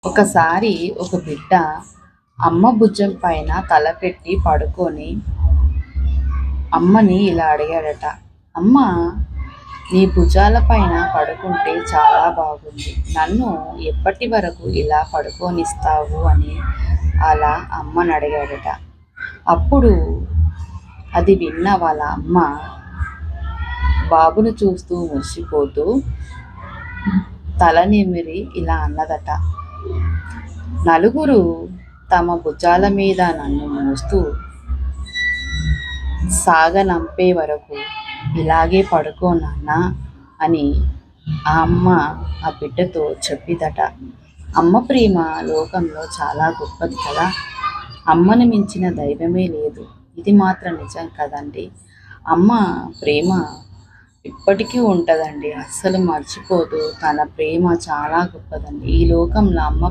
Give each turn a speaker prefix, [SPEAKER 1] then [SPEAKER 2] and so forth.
[SPEAKER 1] ఒకసారి ఒక బిడ్డ అమ్మ భుజం పైన తల పెట్టి పడుకొని అమ్మని ఇలా అడిగాడట. అమ్మ, నీ భుజాల పైన పడుకుంటే చాలా బాగుంది. నన్ను ఎప్పటి వరకు ఇలా పడుకోనిస్తావు అని అలా అమ్మని అడిగాడట. అప్పుడు అది విన్న వాళ్ళ అమ్మ బాబును చూస్తూ మురిసిపోతూ తల నిమిరి ఇలా అన్నదట. నలుగురు తమ భుజాల మీద నన్ను మోస్తూ సాగనంపే వరకు ఇలాగే పడుకో నాన్నా అని ఆ అమ్మ ఆ బిడ్డతో చెప్పిదట. అమ్మ ప్రేమ లోకంలో చాలా గొప్పది కదా. అమ్మను మించిన దైవమే లేదు. ఇది మాత్రం నిజం కదండి. అమ్మ ప్రేమ ఇప్పటికీ ఉంటుందండి, అస్సలు మర్చిపోదు. తన ప్రేమ చాలా గొప్పదండి. ఈ లోకంలో అమ్మ